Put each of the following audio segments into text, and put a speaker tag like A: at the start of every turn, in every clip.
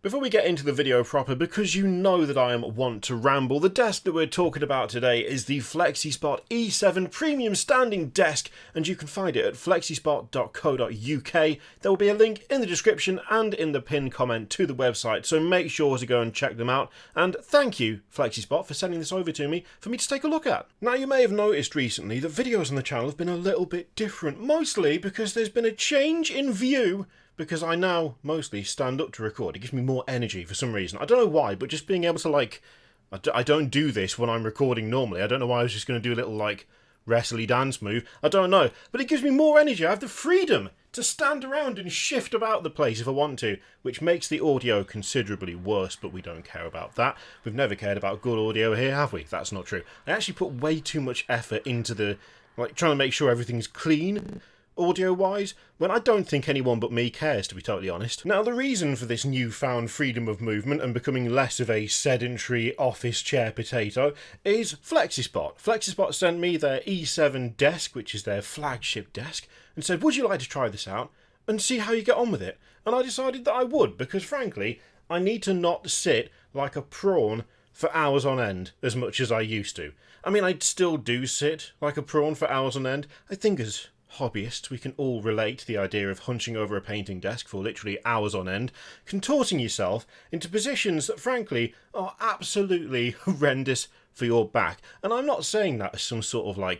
A: Before we get into the video proper, because you know that I am wont to ramble, the desk that we're talking about today is the FlexiSpot E7 Premium Standing Desk, and you can find it at flexispot.co.uk. There will be a link in the description and in the pinned comment to the website, so make sure to go and check them out, and thank you, FlexiSpot, for sending this over to me for me to take a look at. Now, you may have noticed recently that videos on the channel have been a little bit different, mostly because there's been a change in view, because I now mostly stand up to record. It gives me more energy for some reason. I don't know why, but just being able to, I don't do this when I'm recording normally. I don't know why I was just going to do a little, wrestly dance move. I don't know. But it gives me more energy. I have the freedom to stand around and shift about the place if I want to, which makes the audio considerably worse, but we don't care about that. We've never cared about good audio here, have we? That's not true. I actually put way too much effort into trying to make sure everything's clean, audio-wise, when I don't think anyone but me cares, to be totally honest. Now, the reason for this newfound freedom of movement and becoming less of a sedentary office chair potato is FlexiSpot. FlexiSpot sent me their E7 desk, which is their flagship desk, and said, would you like to try this out and see how you get on with it? And I decided that I would, because frankly, I need to not sit like a prawn for hours on end as much as I used to. I mean, I still do sit like a prawn for hours on end. I think as hobbyists, we can all relate to the idea of hunching over a painting desk for literally hours on end, contorting yourself into positions that frankly are absolutely horrendous for your back. And I'm not saying that as some sort of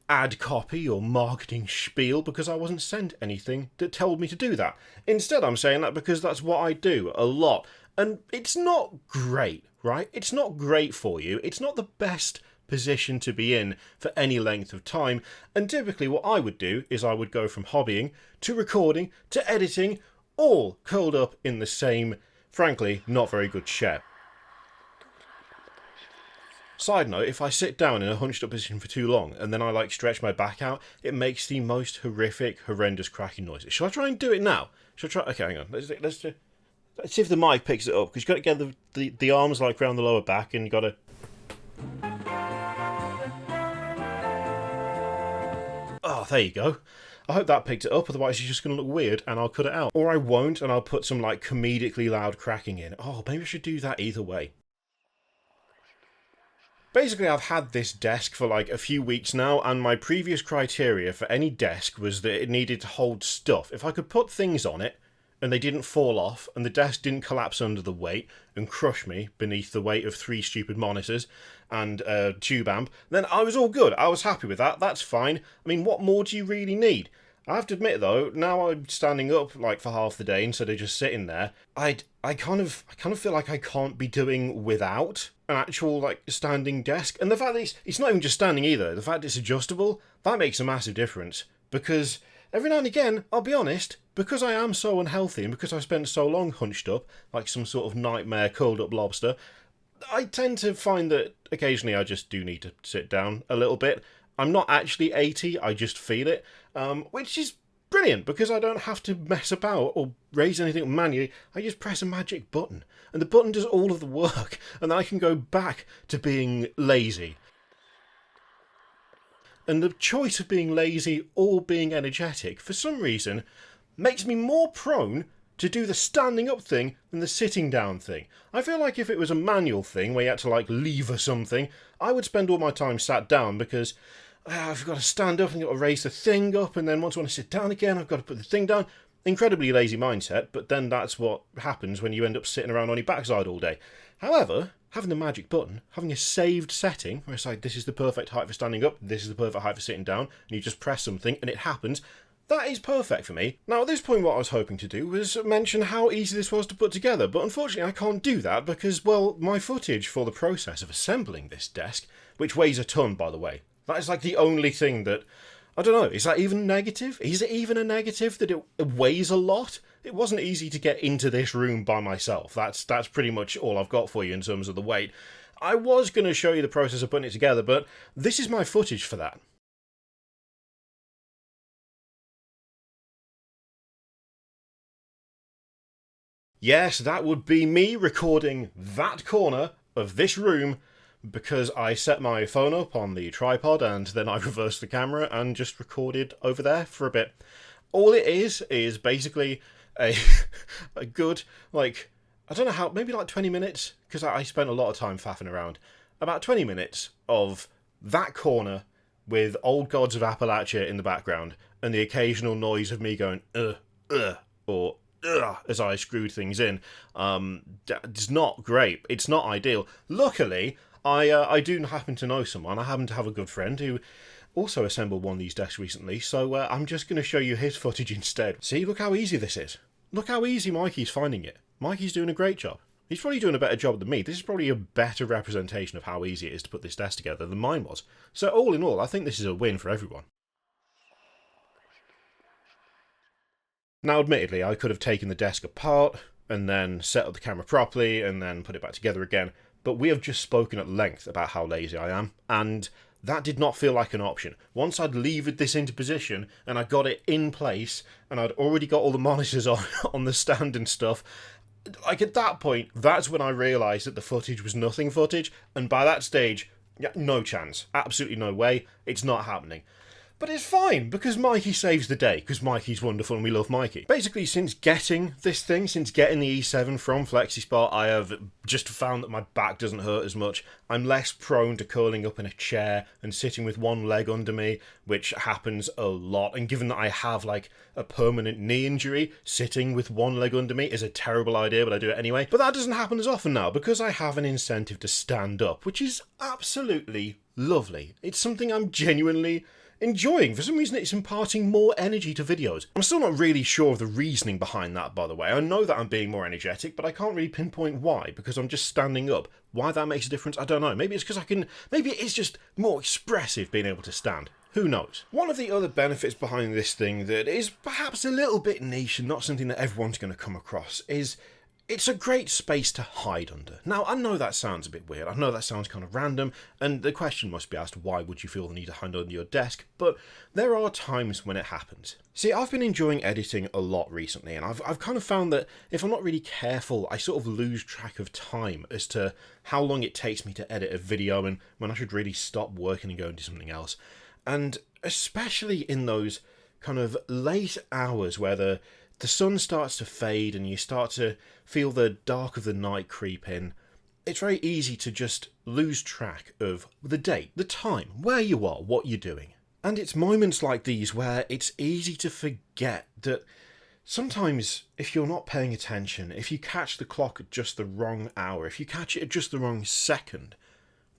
A: ad copy or marketing spiel, because I wasn't sent anything that told me to do that. Instead, I'm saying that because that's what I do a lot. And it's not great, right? It's not great for you. It's not the best position to be in for any length of time, and typically what I would do is I would go from hobbying to recording to editing, all curled up in the same, frankly, not very good chair. Side note, if I sit down in a hunched up position for too long and then I stretch my back out, it makes the most horrific, horrendous cracking noises. Shall I try and do it now? Shall I try? Okay, hang on. Let's see if the mic picks it up, because you've got to get the arms around the lower back, and you've got to... Oh, there you go. I hope that picked it up, otherwise it's just going to look weird and I'll cut it out. Or I won't, and I'll put some comedically loud cracking in. Oh, maybe I should do that either way. Basically, I've had this desk for a few weeks now, and my previous criteria for any desk was that it needed to hold stuff. If I could put things on it, and they didn't fall off, and the desk didn't collapse under the weight and crush me beneath the weight of 3 stupid monitors and a tube amp, then I was all good. I was happy with that. That's fine. I mean, what more do you really need? I have to admit, though, now I'm standing up for half the day instead of just sitting there, I kind of feel like I can't be doing without an actual standing desk. And the fact that it's not even just standing either. The fact it's adjustable, that makes a massive difference, because every now and again, I'll be honest, because I am so unhealthy and because I've spent so long hunched up, like some sort of nightmare curled up lobster, I tend to find that occasionally I just do need to sit down a little bit. I'm not actually 80, I just feel it, which is brilliant, because I don't have to mess about or raise anything manually. I just press a magic button, and the button does all of the work, and then I can go back to being lazy. And the choice of being lazy or being energetic, for some reason, makes me more prone to do the standing up thing than the sitting down thing. I feel like if it was a manual thing where you had to lever something, I would spend all my time sat down, because I've got to stand up and I've got to raise the thing up, and then once I want to sit down again, I've got to put the thing down. Incredibly lazy mindset, but then that's what happens when you end up sitting around on your backside all day. However, having the magic button, having a saved setting, where it's this is the perfect height for standing up, this is the perfect height for sitting down, and you just press something and it happens, that is perfect for me. Now, at this point, what I was hoping to do was mention how easy this was to put together, but unfortunately I can't do that because, well, my footage for the process of assembling this desk, which weighs a ton, by the way, that is the only thing that, I don't know, is that even negative? Is it even a negative that it weighs a lot? It wasn't easy to get into this room by myself. That's pretty much all I've got for you in terms of the weight. I was going to show you the process of putting it together, but this is my footage for that. Yes, that would be me recording that corner of this room, because I set my phone up on the tripod and then I reversed the camera and just recorded over there for a bit. All it is basically a good, I don't know how, maybe like 20 minutes, because I spent a lot of time faffing around. About 20 minutes of that corner with Old Gods of Appalachia in the background, and the occasional noise of me going, or as I screwed things in. It's not great. It's not ideal. Luckily, I do happen to know someone. I happen to have a good friend who also assembled one of these desks recently, so I'm just going to show you his footage instead. See, look how easy this is. Look how easy Mikey's finding it. Mikey's doing a great job. He's probably doing a better job than me. This is probably a better representation of how easy it is to put this desk together than mine was. So all in all, I think this is a win for everyone. Now, admittedly, I could have taken the desk apart and then set up the camera properly and then put it back together again, but we have just spoken at length about how lazy I am, and that did not feel like an option. Once I'd levered this into position and I got it in place and I'd already got all the monitors on the stand and stuff, like at that point, that's when I realised that the footage was nothing footage, and by that stage, yeah, no chance. Absolutely no way. It's not happening. But it's fine, because Mikey saves the day, because Mikey's wonderful and we love Mikey. Basically, since getting this thing, since getting the E7 from FlexiSpot, I have just found that my back doesn't hurt as much. I'm less prone to curling up in a chair and sitting with one leg under me, which happens a lot. And given that I have, like, a permanent knee injury, sitting with one leg under me is a terrible idea, but I do it anyway. But that doesn't happen as often now, because I have an incentive to stand up, which is absolutely lovely. It's something I'm genuinely enjoying. For some reason, it's imparting more energy to videos. I'm still not really sure of the reasoning behind that, by the way. I know that I'm being more energetic, but I can't really pinpoint why, because I'm just standing up. Why that makes a difference, I don't know. Maybe it's because maybe it is just more expressive being able to stand. Who knows? One of the other benefits behind this thing that is perhaps a little bit niche and not something that everyone's going to come across is it's a great space to hide under. Now, I know that sounds a bit weird. I know that sounds kind of random, and the question must be asked, why would you feel the need to hide under your desk? But there are times when it happens. See, I've been enjoying editing a lot recently, and I've kind of found that if I'm not really careful, I sort of lose track of time as to how long it takes me to edit a video and when I should really stop working and go and do something else. And especially in those kind of late hours where the sun starts to fade and you start to feel the dark of the night creep in, it's very easy to just lose track of the date, the time, where you are, what you're doing. And it's moments like these where it's easy to forget that sometimes if you're not paying attention, if you catch the clock at just the wrong hour, if you catch it at just the wrong second,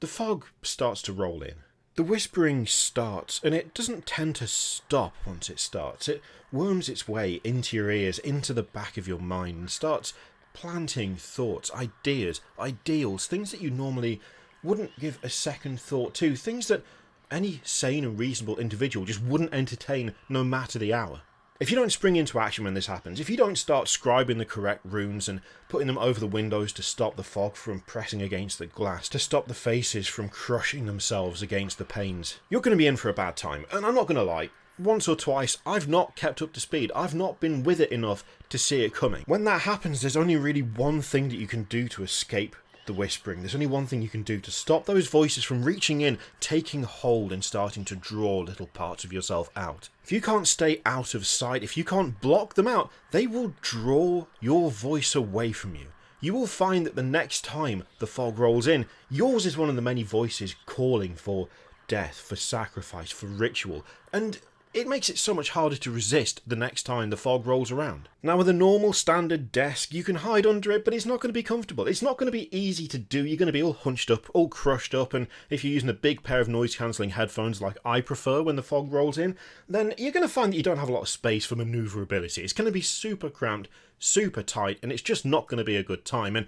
A: the fog starts to roll in. The whispering starts, and it doesn't tend to stop once it starts. It worms its way into your ears, into the back of your mind, and starts planting thoughts, ideas, ideals, things that you normally wouldn't give a second thought to, things that any sane and reasonable individual just wouldn't entertain no matter the hour. If you don't spring into action when this happens, if you don't start scribing the correct runes and putting them over the windows to stop the fog from pressing against the glass, to stop the faces from crushing themselves against the panes, you're going to be in for a bad time. And I'm not going to lie, once or twice I've not kept up to speed. I've not been with it enough to see it coming. When that happens, there's only really one thing that you can do to escape the whispering. There's only one thing you can do to stop those voices from reaching in, taking hold and starting to draw little parts of yourself out. If you can't stay out of sight, if you can't block them out, they will draw your voice away from you. You will find that the next time the fog rolls in, yours is one of the many voices calling for death, for sacrifice, for ritual, and it makes it so much harder to resist the next time the fog rolls around. Now, with a normal standard desk, you can hide under it, but it's not going to be comfortable. It's not going to be easy to do. You're going to be all hunched up, all crushed up, and if you're using a big pair of noise-cancelling headphones like I prefer when the fog rolls in, then you're going to find that you don't have a lot of space for manoeuvrability. It's going to be super cramped, super tight, and it's just not going to be a good time. And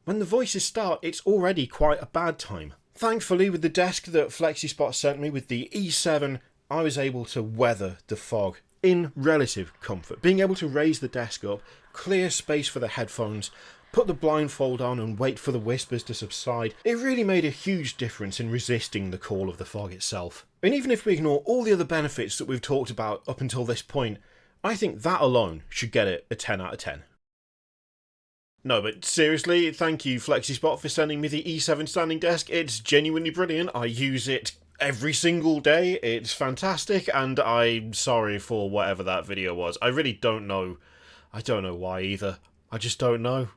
A: when the voices start, it's already quite a bad time. Thankfully, with the desk that FlexiSpot sent me with the E7, I was able to weather the fog in relative comfort. Being able to raise the desk up, clear space for the headphones, put the blindfold on and wait for the whispers to subside, it really made a huge difference in resisting the call of the fog itself. And even if we ignore all the other benefits that we've talked about up until this point, I think that alone should get it a 10 out of 10. No, but seriously, thank you FlexiSpot for sending me the E7 standing desk. It's genuinely brilliant. I use it every single day. It's fantastic, and I'm sorry for whatever that video was. I really don't know. I don't know why either. I just don't know.